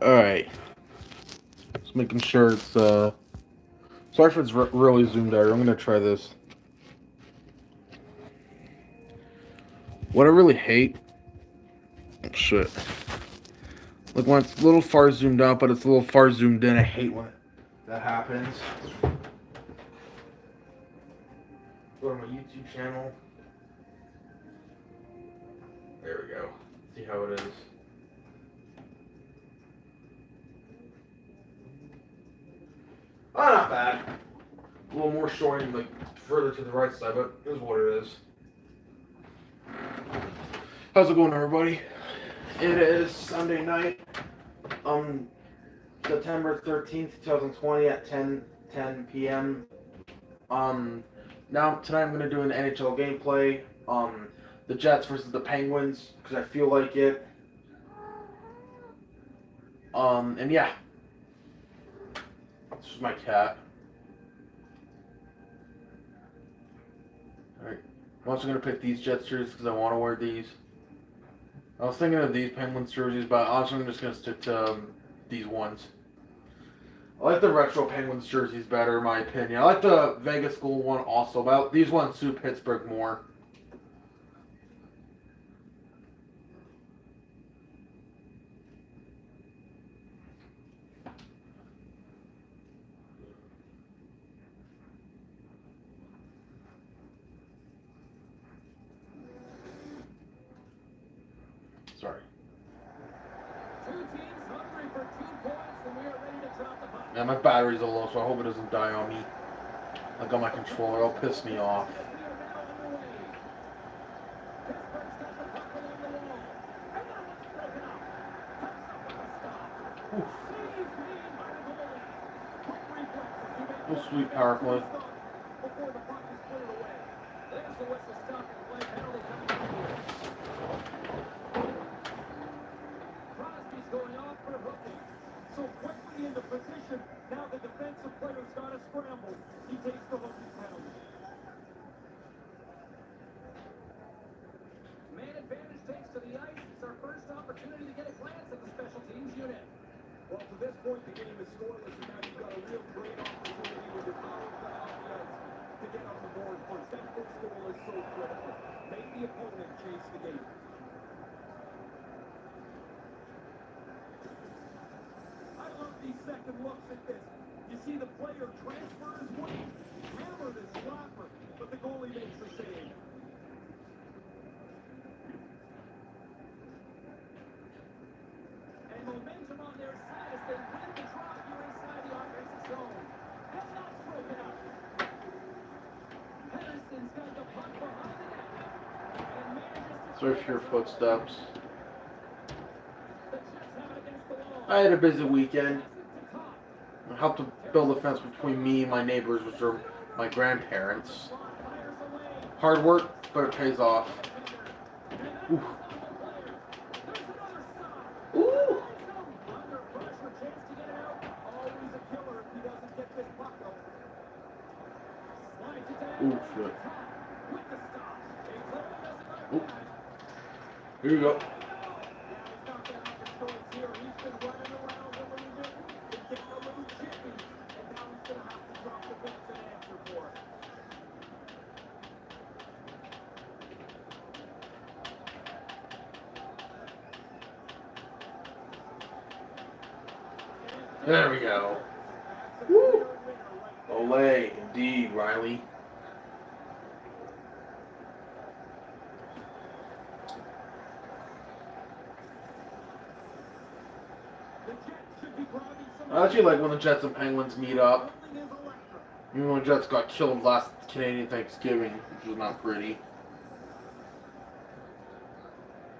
Alright. Just making sure it's, sorry if it's really zoomed out. I'm gonna try this. What I really hate... Oh, shit. Like when it's a little far zoomed out, but it's a little far zoomed in. I hate when that happens. Go to my YouTube channel. There we go. See how it is. Oh, not bad. A little more showing, like, further to the right side, but it is what it is. How's it going, everybody? It is Sunday night, September 13th, 2020 at 10 p.m. Now, tonight I'm going to do an NHL gameplay, the Jets versus the Penguins, because I feel like it. And yeah. This is my cat. Alright. I'm also going to pick these Jets jerseys because I want to wear these. I was thinking of these Penguins jerseys, but honestly I'm just going to stick to these ones. I like the retro Penguins jerseys better, in my opinion. I like the Vegas Gold one also, but these ones suit Pittsburgh more. Sorry. Yeah, my batteries are low, so I hope it doesn't die on me. Like on my controller, it'll piss me off. Oh, sweet power play. So quickly into position, now the defensive player's got to scramble. He takes the hooking penalty. Man advantage takes to the ice. It's our first opportunity to get a glance at the special teams unit. Well, to this point, the game is scoreless, and now you've got a real great opportunity with your power play off the ice to get on the board first. That first goal is so critical. Make the opponent chase the game. These second looks at this. You see the player transfer his weight, hammer this slapper, but the goalie makes the save. And momentum on their side as they win the draw here inside the offensive zone. And that's broken up. Henderson's got the puck behind the net. And manages to... Sorry for your footsteps. I had a busy weekend. I helped to build a fence between me and my neighbors, which are my grandparents. Hard work, but it pays off. Ooh. Ooh. Ooh, shit. Ooh. Here you go. There we go. Woo! Olay, indeed, Riley. I actually like when the Jets and Penguins meet up. Even when the Jets got killed last Canadian Thanksgiving, which was not pretty.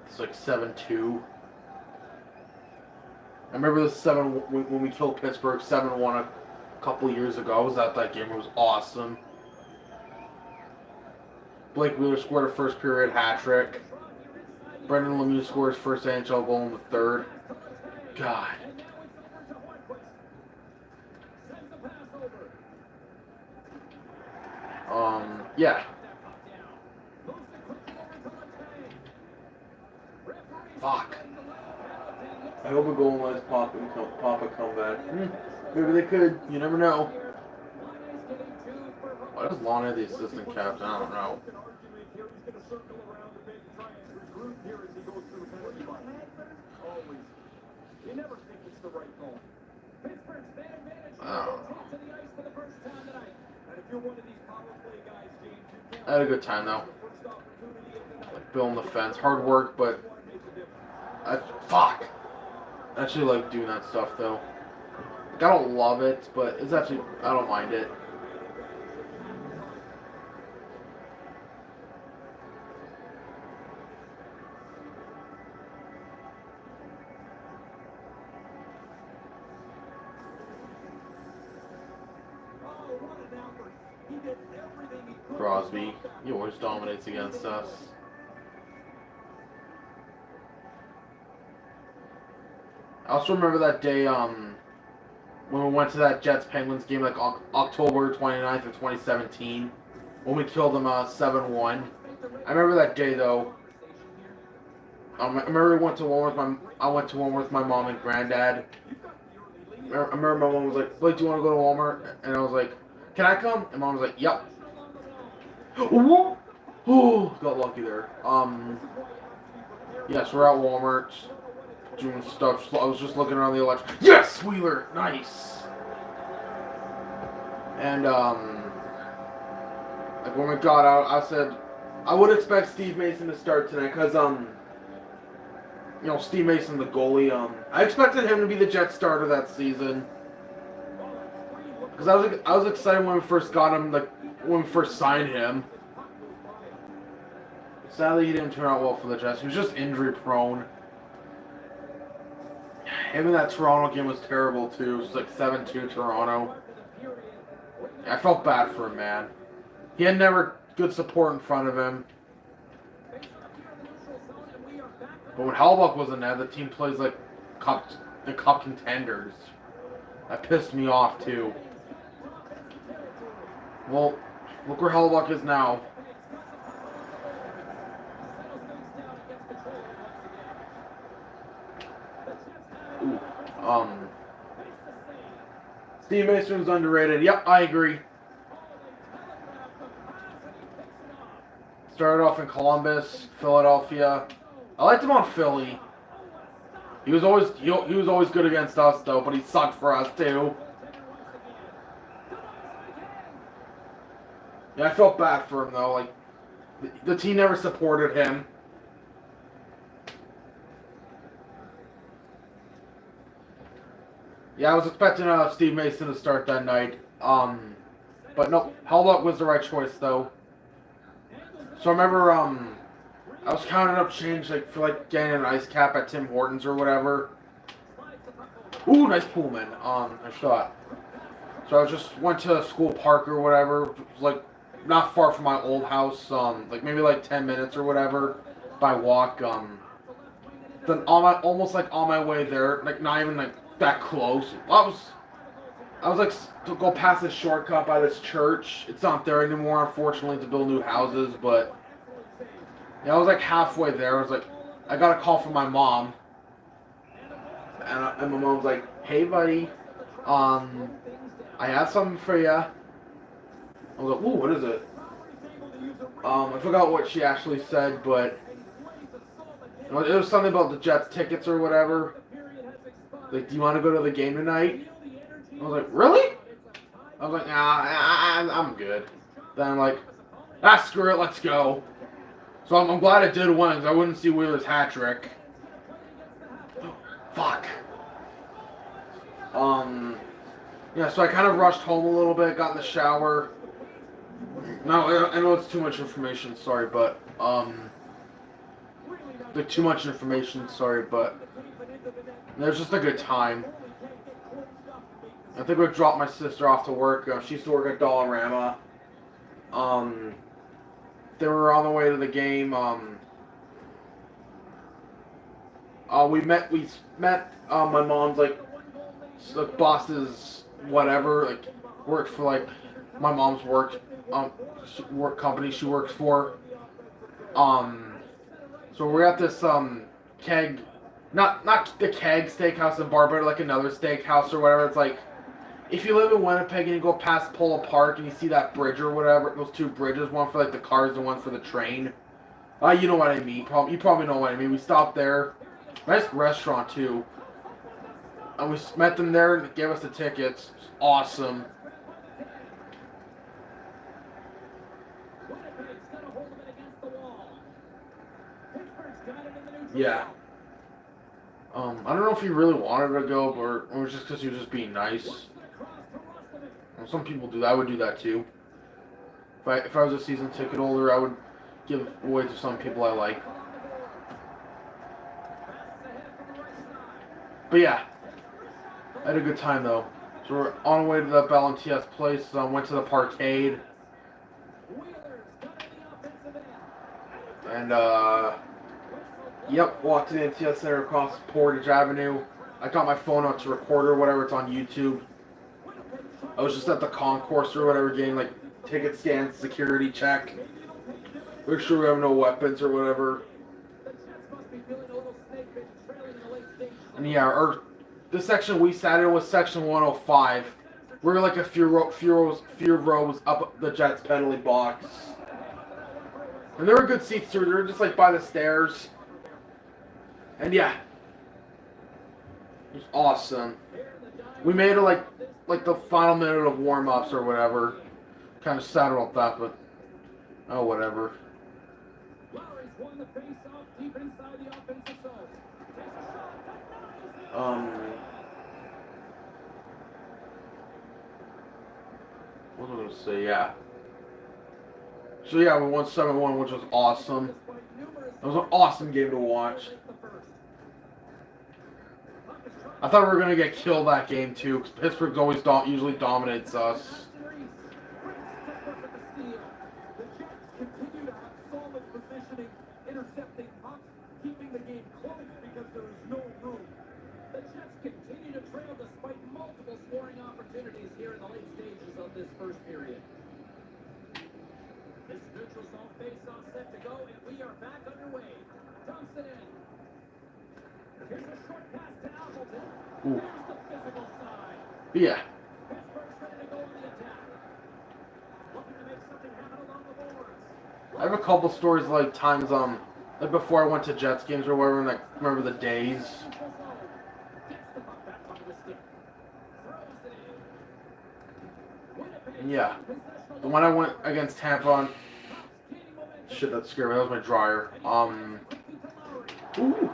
It's like 7-2. I remember the 7 when we killed Pittsburgh 7-1 a couple years ago. I was at that game. It was awesome. Blake Wheeler scored a first period hat trick. Brendan Lemieux scored his first NHL goal in the third. God. Yeah. Fuck. I hope a Golden Knights pop a comeback. Maybe they could. You never know. Why does Lonnie the assistant captain? I don't know. You never think it's the right call. Pittsburgh's man advantage to the ice for the first time tonight. And if you're one of these power play guys, James, you I had a good time though. Like building the fence, hard work, but fuck. I actually like doing that stuff though. Like, I don't love it, but it's actually I don't mind it. Crosby, he always dominates against us. I also remember that day when we went to that Jets-Penguins game, like October 29th of 2017, when we killed them 7-1. I remember that day though. I remember I went to one with my mom and granddad. I remember my mom was like, "Blake, do you want to go to Walmart?" And I was like, "Can I come?" And mom was like, "Yep." Oh, got lucky there. Yes, we're at Walmart doing stuff. I was just looking around the election. Yes, Wheeler, nice. And like when we got out, I said I would expect Steve Mason to start tonight because you know, Steve Mason, the goalie. I expected him to be the Jets starter that season because I was excited when we first got him, like when we first signed him. Sadly, he didn't turn out well for the Jets. He was just injury prone. Him in that Toronto game was terrible too. It was like 7-2 Toronto. I felt bad for him, man. He had never good support in front of him. But when Hellbuck was in there, the team plays like the cup contenders. That pissed me off too. Well, look where Hellbuck is now. Ooh, Steve Mason's underrated. Yep, I agree. Started off in Columbus, Philadelphia. I liked him on Philly. He was always good against us though, but he sucked for us too. Yeah, I felt bad for him though. Like the team never supported him. Yeah, I was expecting Steve Mason to start that night. But no, Hellbuck was the right choice though. So I remember I was counting up change like for like getting an ice cap at Tim Hortons or whatever. Ooh, nice Pullman. I shot. So I just went to School Park or whatever. It was like not far from my old house. Like maybe like 10 minutes or whatever by walk. Then almost like on my way there, like not even like that close. I was like to go past this shortcut by this church. It's not there anymore, unfortunately, to build new houses. But yeah, I was like halfway there. I was like, I got a call from my mom, and my mom was like, "Hey, buddy, I have something for you." I was like, "Ooh, what is it?" I forgot what she actually said, but it was something about the Jets tickets or whatever. Like, do you want to go to the game tonight? I was like, really? I was like, nah, I'm good. Then I'm like, screw it, let's go. So I'm glad it did win, because I wouldn't see Wheeler's hat trick. Fuck. Yeah, so I kind of rushed home a little bit, got in the shower. No, I know it's too much information, sorry, but, like, too much information, sorry, but it was just a good time. I think we dropped my sister off to work. She used to work at Dollarama. They were on the way to the game. We met my mom's like boss's whatever, like worked for like my mom's work company she works for. So we're at this keg not the Keg Steakhouse and Bar, but like another steakhouse or whatever. It's like if you live in Winnipeg and you go past Polo Park and you see that bridge or whatever, those two bridges, one for like the cars and one for the train. You know what I mean. You probably know what I mean. We stopped there. Nice restaurant too. And we met them there and they gave us the tickets. It's awesome. Yeah. I don't know if he really wanted to go, or it was just because he was just being nice. Some people do that. I would do that too. If I was a season ticket holder, I would give away to some people I like. But yeah, I had a good time though. So we're on our way to the Bell and TS place. Went to the Parkade. And yep, walked to the NTS Center across Portage Avenue. I got my phone out to record or whatever. It's on YouTube. I was just at the concourse or whatever, getting like ticket scans, security check. Make sure we have no weapons or whatever. And yeah, the section we sat in was section 105. We were like a few rows up the Jets penalty box. And there were good seats too. They were just like by the stairs. And yeah, it was awesome. We made it like the final minute of warm-ups or whatever. Kind of sad about that, but oh, whatever. What was I gonna say? Yeah. So yeah, we won 7-1, which was awesome. It was an awesome game to watch. I thought we were gonna get killed that game too, because Pittsburgh always usually dominates us. Keeping the game close because there is no room. The Jets continue to trail despite multiple scoring opportunities here in the late stages of this first period. This neutral zone face-off set to go, and we are back underway. Dumps it in. Here's a short pass to Appleton. Ooh. There's the physical side. Yeah. Pittsburgh's ready to go on the attack. Looking to make something happen along the boards. I have a couple stories like times like before I went to Jets games or whatever, and like remember the days. Yeah. And when I went against Tampa on shit, that scared me. That was my dryer. Ooh.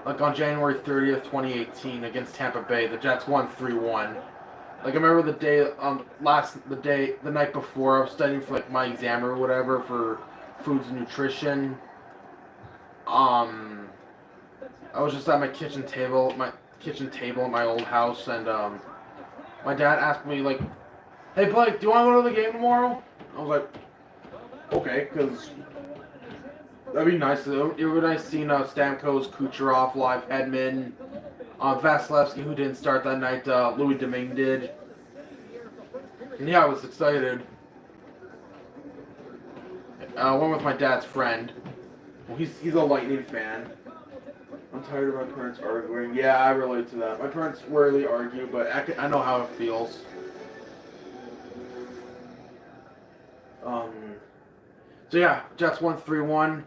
Like on January 30th, 2018 against Tampa Bay, the Jets won 3-1. Like I remember the day the night before I was studying for like my exam or whatever for foods and nutrition. I was just at my kitchen table at my old house, and my dad asked me like, "Hey Blake, do you want to go to the game tomorrow?" I was like, "Okay," because that'd be nice. It would be nice seeing Stamkos, Kucherov, Live Hedman, Vasilevsky, who didn't start that night. Louis Domingue did. And yeah, I was excited. I went with my dad's friend. Well, he's a Lightning fan. I'm tired of my parents arguing. Yeah, I relate to that. My parents rarely argue, but I know how it feels. So yeah, Jets won 3-1.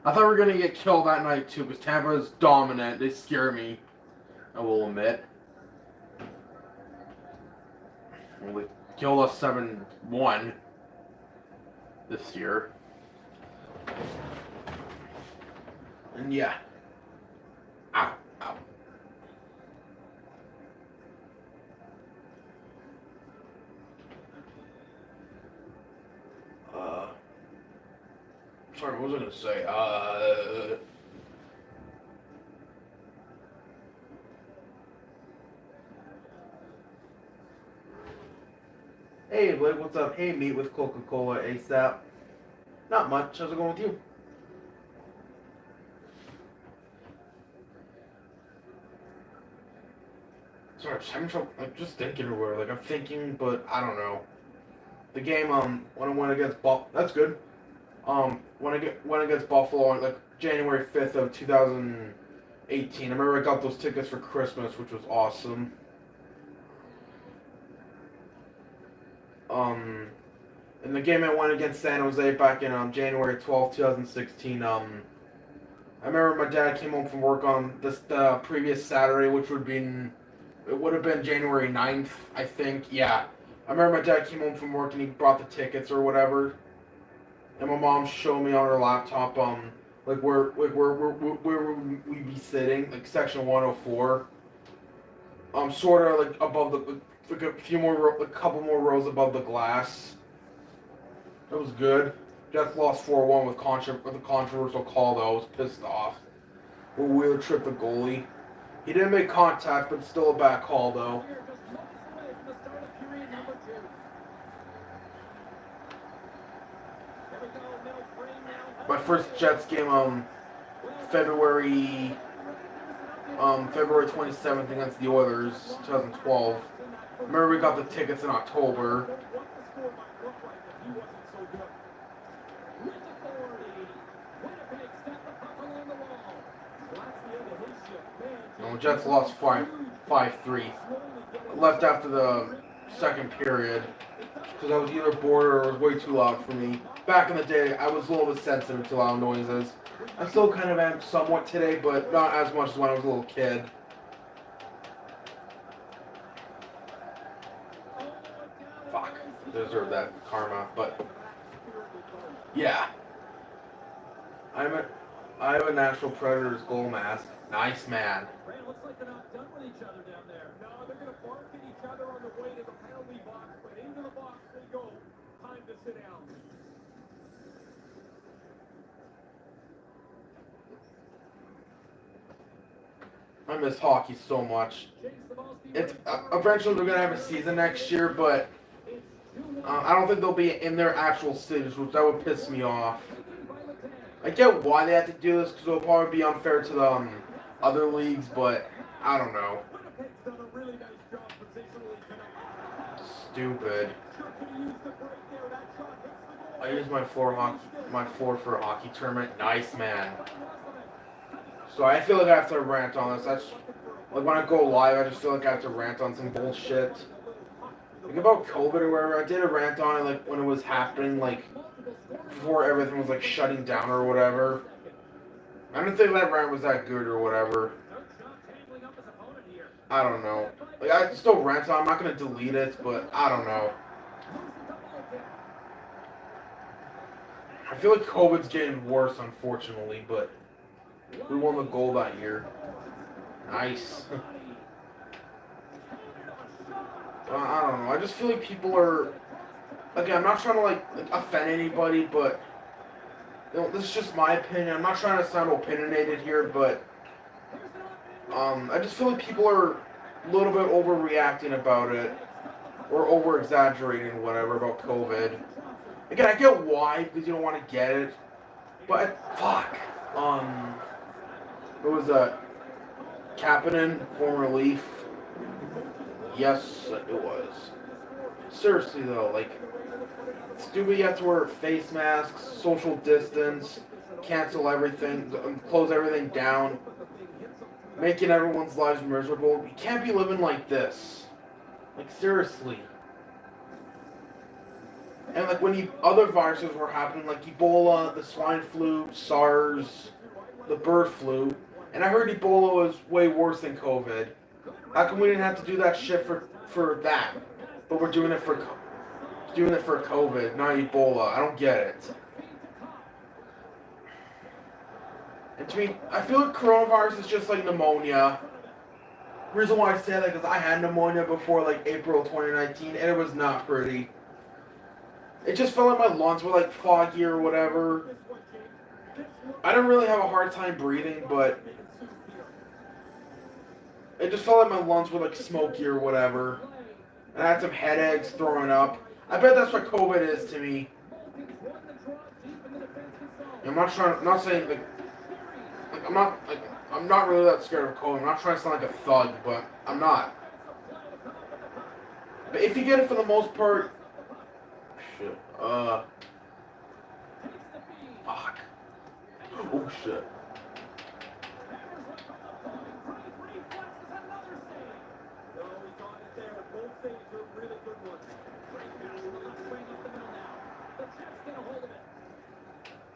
I thought we were gonna get killed that night too, because Tampa is dominant. They scare me, I will admit. Well, they killed us 7-1 this year. And yeah. Ow, ow. Sorry, what was I gonna say? Hey, Blake, what's up? Hey, meet with Coca-Cola ASAP. Not much. How's it going with you? Sorry, I'm just having trouble, like, just thinking or whatever. Like, I'm thinking, but I don't know. The game, when I went against Buffalo, that's good. When I went against Buffalo on, like, January 5th of 2000, 18. I remember I got those tickets for Christmas, which was awesome. In the game I won against San Jose back in January 12th, 2016, I remember my dad came home from work on the previous Saturday, which would have been January 9th, I think. Yeah. I remember my dad came home from work and he brought the tickets or whatever. And my mom showed me on her laptop, like where we'd be sitting, like section 104. Sort of like above like a couple more rows above the glass. It was good. Jets lost 4-1 with a controversial call though. I was pissed off. Where Wheeler tripped the goalie. He didn't make contact, but still a bad call though. My first Jets game, February 27th against the Oilers, 2012. Remember we got the tickets in October. The Jets lost 5-3. Left after the second period because I was either bored or it was way too loud for me. Back in the day, I was a little bit sensitive to loud noises. I still kind of am somewhat today, but not as much as when I was a little kid. Fuck. Deserve that karma, but yeah. I have a Nashville Predators goal mask. Nice, man. Looks like they're not done with each other down there. No, they're going to bark at each other on the way to the penalty box, but into the box they go. Time to sit down. I miss hockey so much. It's eventually they're gonna have a season next year, but I don't think they'll be in their actual cities, which that would piss me off. I get why they have to do this because it'll probably be unfair to the other leagues, but I don't know. Stupid. I use my floor for a hockey tournament. Nice, man. So I feel like I have to rant on this. That's like when I go live, I just feel like I have to rant on some bullshit. Like about COVID or whatever. I did a rant on it like when it was happening, like before everything was like shutting down or whatever. I didn't think that rant was that good or whatever. I don't know. Like I still rant on it. I'm not gonna delete it, but I don't know. I feel like COVID's getting worse, unfortunately, but we won the gold that year. Nice. I don't know. I just feel like people are. Again, I'm not trying to like offend anybody, but this is just my opinion. I'm not trying to sound opinionated here, but I just feel like people are a little bit overreacting about it, or over exaggerating, whatever, about COVID. Again, I get why because you don't want to get it, but fuck. It was a Kapanen, former Leaf. Yes, it was. Seriously though, like, stupid. You have to wear face masks, social distance, cancel everything, close everything down, making everyone's lives miserable. You can't be living like this. Like seriously. And like when other viruses were happening, like Ebola, the swine flu, SARS, the bird flu. And I heard Ebola was way worse than COVID. How come we didn't have to do that shit for that? But we're doing it for COVID, not Ebola. I don't get it. And to me, I feel like coronavirus is just like pneumonia. The reason why I say that is because I had pneumonia before like April 2019, and it was not pretty. It just felt like my lungs were like foggy or whatever. I didn't really have a hard time breathing, but it just felt like my lungs were like smoky or whatever. And I had some headaches, throwing up. I bet that's what COVID is to me. I'm not saying like I'm not really that scared of COVID. I'm not trying to sound like a thug, but I'm not. But if you get it for the most part, shit. Fuck. Oh shit. saves are really good ones. Great pass to the left wing up the middle now. The Jets get a hold of it.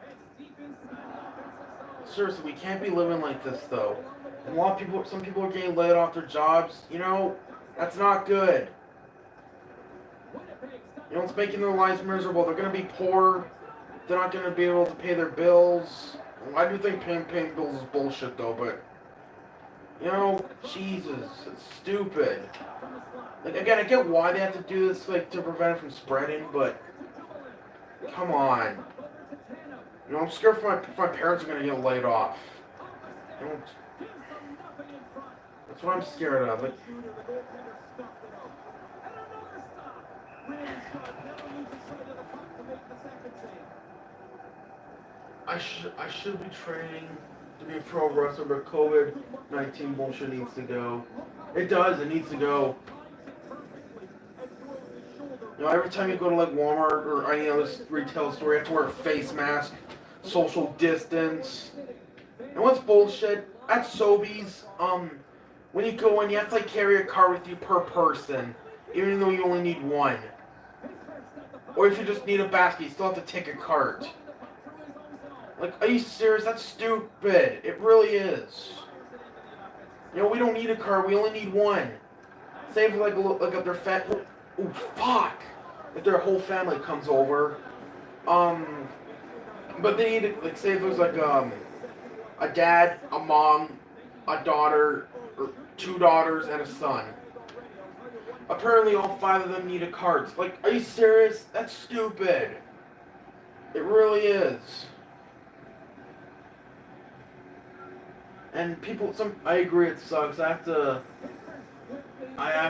Heads deep inside the offensive zone. Seriously, we can't be living like this though. And a lot of people, some people are getting laid off their jobs. You know, that's not good. You know, it's making their lives miserable. They're gonna be poor. They're not gonna be able to pay their bills. I do think paying bills is bullshit though, but you know, Jesus, it's stupid. Like again, I get why they have to do this, like to prevent it from spreading, but come on. You know, I'm scared for my parents are gonna get laid off. You know, that's what I'm scared of. Like, I should be training to be a pro wrestler, but COVID-19 bullshit needs to go. It does. It needs to go. You know, every time you go to like Walmart or any other retail store, you have to wear a face mask, social distance. And what's bullshit? At Sobeys, when you go in, you have to like carry a cart with you per person, even though you only need one. Or if you just need a basket, you still have to take a cart. Like, are you serious? That's stupid. It really is. You know, we don't need a cart. We only need one. Save like if their oh fuck! If their whole family comes over, but they need to, like, say if there's like a dad, a mom, a daughter, or 2 daughters and a son. Apparently, all 5 of them need a cart. Like, are you serious? That's stupid. It really is. And people, I agree, it sucks. I have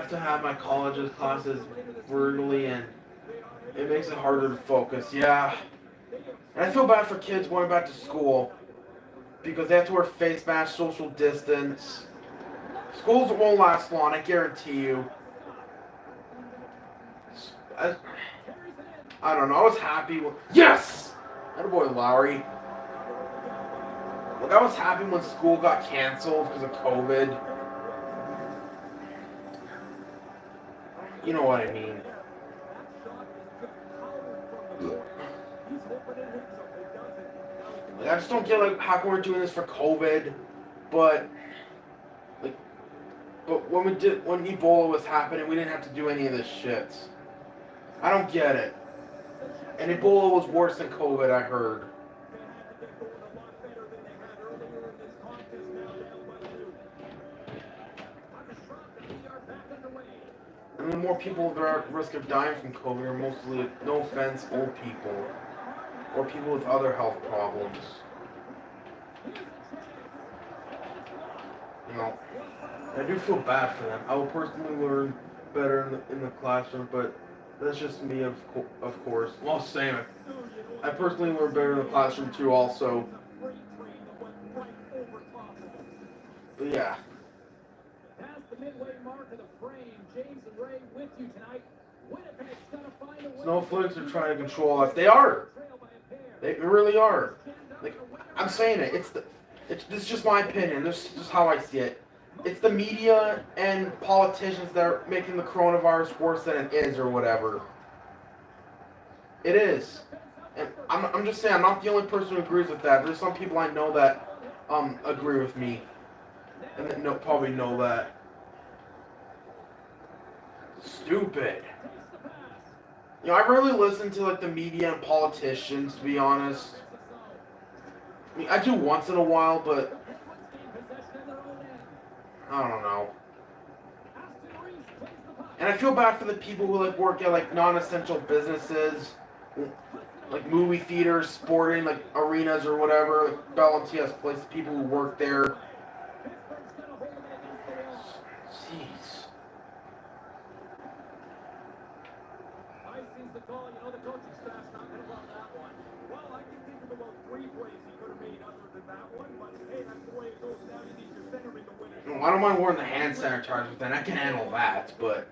to have my college's classes brutally, and it makes it harder to focus. Yeah. And I feel bad for kids going back to school because they have to wear face masks, social distance. Schools won't last long, I guarantee you. I don't know. I was happy. Yes! That boy Lowry. Like, I was happy when school got canceled because of COVID. You know what I mean. Like, I just don't get like how come we're doing this for COVID, but when Ebola was happening, we didn't have to do any of this shit. I don't get it. And Ebola was worse than COVID, I heard. And the more people that are at risk of dying from COVID are mostly, no offense, old people. Or people with other health problems. You know, I do feel bad for them. I will personally learn better in the classroom, but that's just me, of course. Well, same. I personally learn better in the classroom too, also. But yeah. Past the midway mark of the frame, James and Ray with you tonight. Winnipeg's gonna find a way. Snowflakes are trying to control us. They are. They really are. Like, I'm saying it. This is just my opinion. This is just how I see it. It's the media and politicians that are making the coronavirus worse than it is, or whatever. It is. And I'm just saying, I'm not the only person who agrees with that. There's some people I know that agree with me, and that probably know that. Stupid. You know, I really listen to like the media and politicians, to be honest. I mean, I do once in a while, but I don't know. And I feel bad for the people who like work at like non-essential businesses, like movie theaters, sporting like arenas or whatever, like Bell and TS Place. People who work there. Jeez. The call, you know, the coaching staff's not going to love that one. Well, I can think of about 3 plays he could have made other than that one, but hey, that's the way it goes now. You need your centerman to win it. I don't mind wearing the hand sanitizer, then I can handle that, but...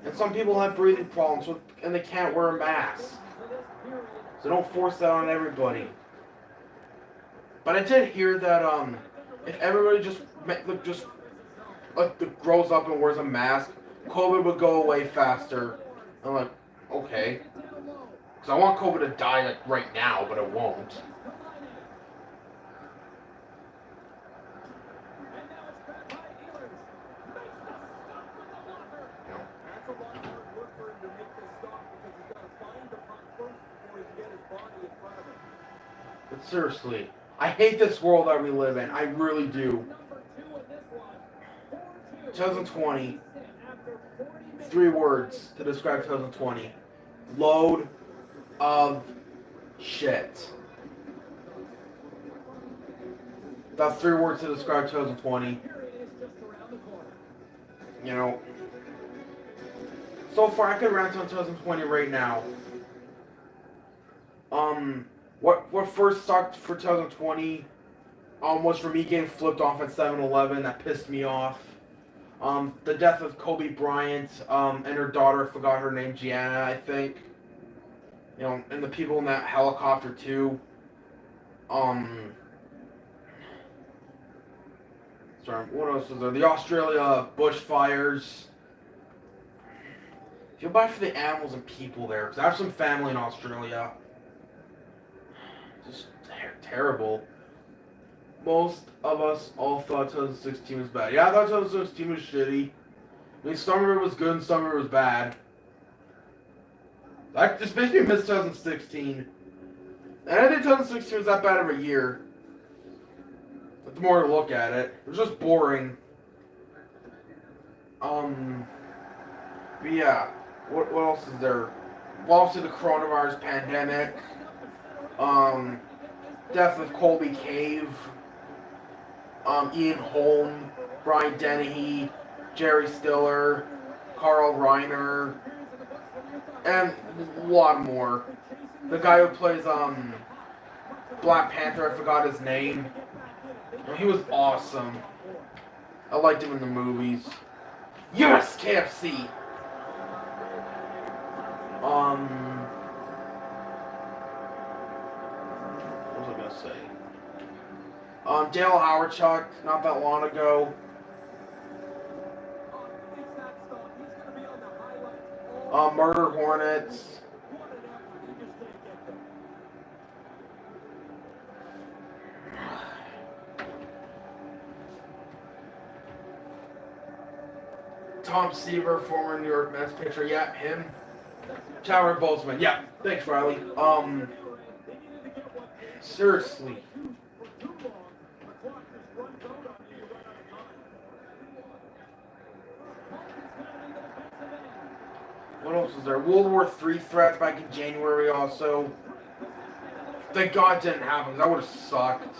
And some people have breathing problems, and they can't wear a mask. So don't force that on everybody. But I did hear that, if everybody just grows up and wears a mask, COVID would go away faster. I'm like, okay. Because I want COVID to die like right now, but it won't. That's a lot of hard work for him to make this stop because he's got to find the puck first before he can get his body in front of him. But seriously, I hate this world that we live in. I really do. 2020. 3 words to describe 2020. Load of shit. That's 3 words to describe 2020. You know, so far I could rant on 2020 right now. What first sucked for 2020 was for me getting flipped off at 7-Eleven. That pissed me off. The death of Kobe Bryant and her daughter, I forgot her name, Gianna, I think. You know, and the people in that helicopter too. Sorry, what else is there? The Australia bushfires. Feel bad for the animals and people there, because I have some family in Australia. Just terrible. Most of us all thought 2016 was bad. Yeah, I thought 2016 was shitty. I mean, some of it was good and some of it was bad. That just makes me miss 2016. And I think 2016 was that bad of a year. But the more I look at it, it was just boring. But yeah, what else is there? Well, obviously the coronavirus pandemic. Death of Colby Cave. Ian Holm, Brian Dennehy, Jerry Stiller, Carl Reiner, and a lot more. The guy who plays Black Panther, I forgot his name. He was awesome. I liked him in the movies. Yes, KFC. What was I gonna say? Dale Howardchuk, not that long ago. Murder Hornets. Tom Seaver, former New York Mets pitcher. Yeah, him. Chadwick Boseman. Yeah, thanks, Riley. Seriously. What else was there? World War III threats back in January also. Thank God it didn't happen, because that would have sucked.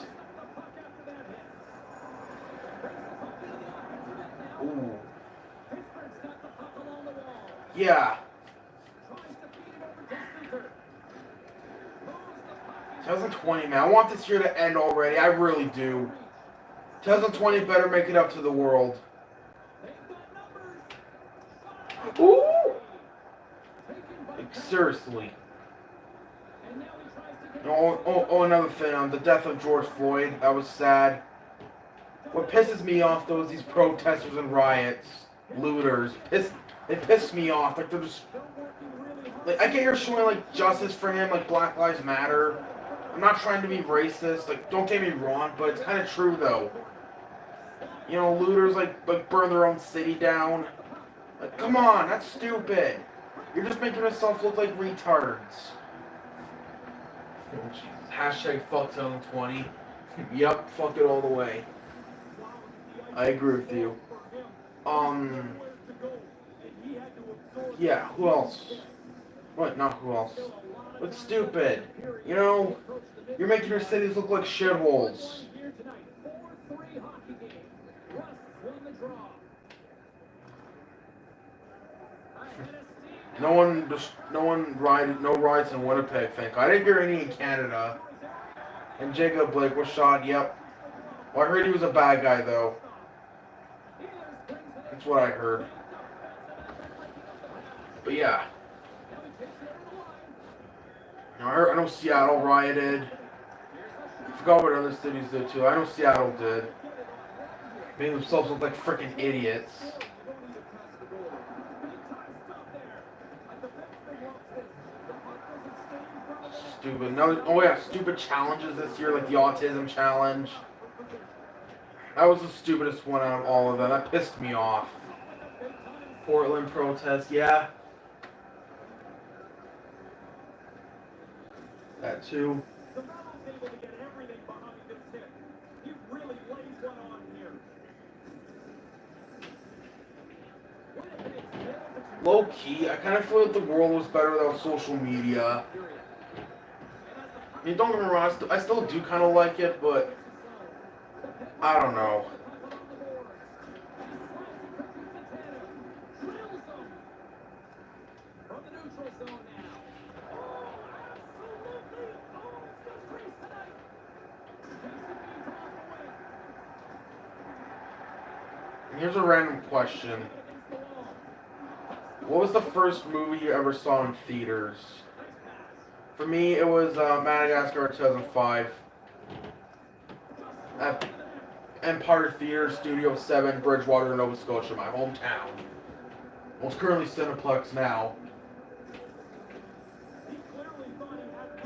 Ooh. Yeah. 2020, man. I want this year to end already. I really do. 2020 better make it up to the world. Ooh! Like, seriously. Oh, another thing. The death of George Floyd. That was sad. What pisses me off, though, is these protesters and riots. Looters. They piss me off. Like, they're just... Like, I get you're showing, like, justice for him, like, Black Lives Matter. I'm not trying to be racist. Like, don't get me wrong, but it's kind of true, though. You know, looters, like burn their own city down. Like, come on, that's stupid. You're just making yourself look like retards. Oh, Jesus. Hashtag fuck 2020. Yep, fuck it all the way. I agree with you. Yeah, who else? What? Not who else. What's stupid? You know, you're making your cities look like shitholes. No riots in Winnipeg, thank God. I didn't hear any in Canada. And Jacob Blake was shot, yep. Well, I heard he was a bad guy, though. That's what I heard. But yeah. I know Seattle rioted. I forgot what other cities did, too. I know Seattle did. Made themselves look like freaking idiots. stupid. No, oh yeah, stupid challenges this year, like the autism challenge. That was the stupidest one out of all of them. That pissed me off. Portland protest, yeah. That too. The Rebels able to get everything behind this hit. He really lays one on here. Low key, I kind of feel like the world was better without social media. I mean, don't get me wrong, I still do kind of like it, but I don't know. From the neutral zone now. Oh, absolutely. Oh, it's the crease tonight. Here's a random question. What was the first movie you ever saw in theaters? For me, it was Madagascar 2005. At Empire Theater, Studio 7, Bridgewater, Nova Scotia, my hometown. Well, it's currently Cineplex now.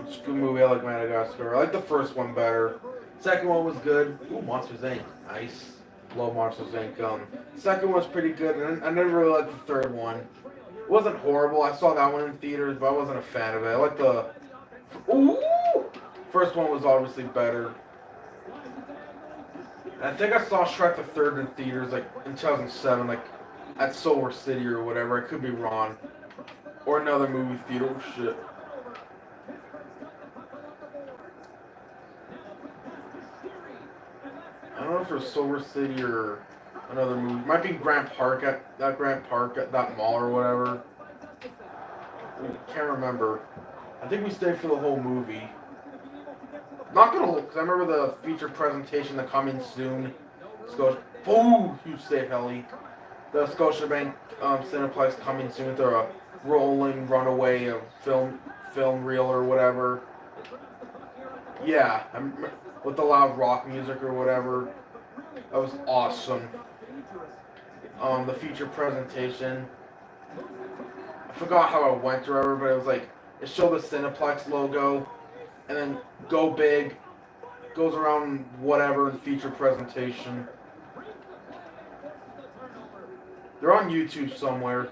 It's a good movie. I like Madagascar. I like the first one better. Second one was good. Ooh, Monsters Inc. Nice. Love Monsters Inc. Second one was pretty good, and I never really liked the third one. It wasn't horrible. I saw that one in theaters, but I wasn't a fan of it. I like the... Ooh! First one was obviously better. And I think I saw Shrek the Third in theaters, like, in 2007, like, at Silver City or whatever. I could be wrong. Or another movie theater. Oh, shit. I don't know if it was Silver City or another movie. It might be Grant Park at that mall or whatever. Can't remember. I think we stayed for the whole movie. Not gonna look, because I remember the feature presentation that coming soon. Oh, huge save, Helly. The Scotiabank Cineplex coming soon with a rolling runaway film reel or whatever. Yeah, with the loud rock music or whatever. That was awesome. The feature presentation. I forgot how it went or whatever, but it was like, it showed the Cineplex logo, and then go big, goes around whatever in feature presentation. They're on YouTube somewhere.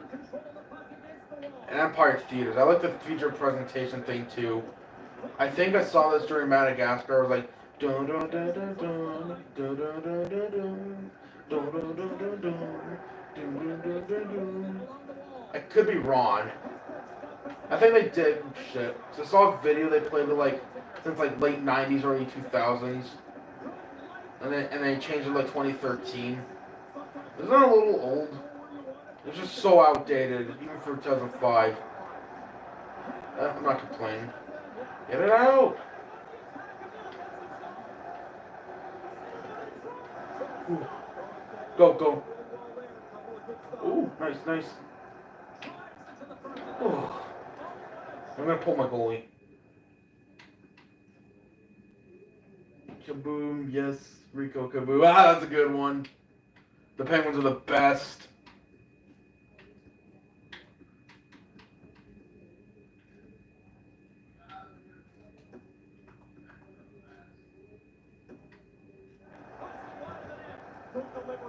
And Empire Theaters. I like the feature presentation thing too. I think I saw this during Madagascar. I was like, dun dun dun dun dun dun dun dun dun dun dun. I could be wrong. I think they did shit. So I saw a video they played it like since like late 90s, early 2000s, and they changed it like 2013. Isn't that a little old? It's just so outdated, even for 2005. I'm not complaining. Get it out! Ooh. Go, go. Ooh, nice, nice. Ooh. I'm gonna pull my goalie. Kaboom, yes, Rico Kaboom. Ah, that's a good one. The Penguins are the best.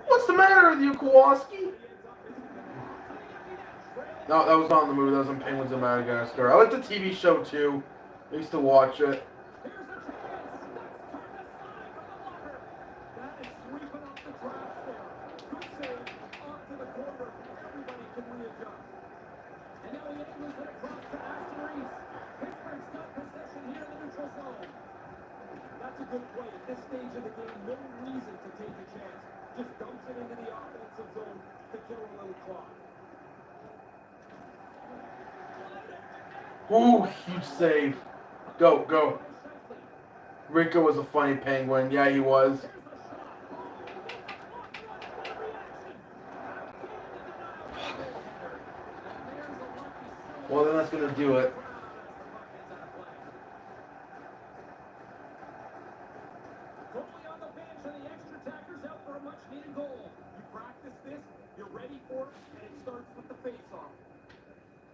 What's the matter with you, Kowalski? No, that was not in the movie. That was in Penguins of Madagascar. I like the TV show, too. I used to watch it. That's a good play. At this stage of the game, no reason to take a chance. Just dumps it into the offensive zone to kill a little clock. Ooh, huge save. Go, go. Rico was a funny Penguin. Yeah, he was. Well, then that's going to do it. Goalie on the bench and the extra tackers out for a much-needed goal. You practice this, you're ready for it, and it starts with the face-off.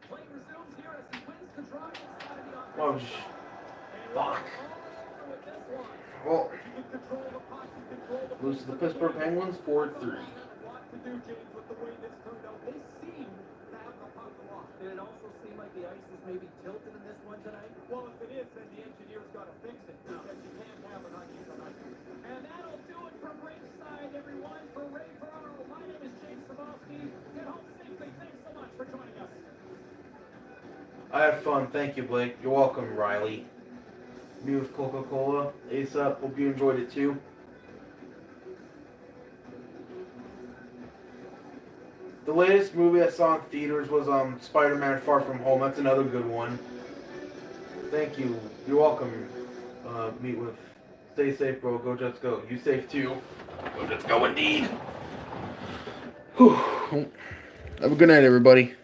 Play resumes here as he wins the draw inside of the offensive zone. Fuck. Well, lose to the Pittsburgh Penguins 4-3. Did it also seem like the ice was maybe tilted in this one tonight? Well, if it is, then the engineer's got to fix it. Because you can't have an uneven ice. And that'll do it from ringside, everyone. For Ray Ferraro, my name is James Sabowski. Get home safely. Thanks so much for joining us. I had fun. Thank you, Blake. You're welcome, Riley. Me with Coca-Cola. Ace up. Hope you enjoyed it too. The latest movie I saw in theaters was Spider-Man Far From Home. That's another good one. Thank you. You're welcome. Meet with. Stay safe, bro. Go Jets, go. You safe too. Go Jets, go indeed. Whew. Have a good night, everybody.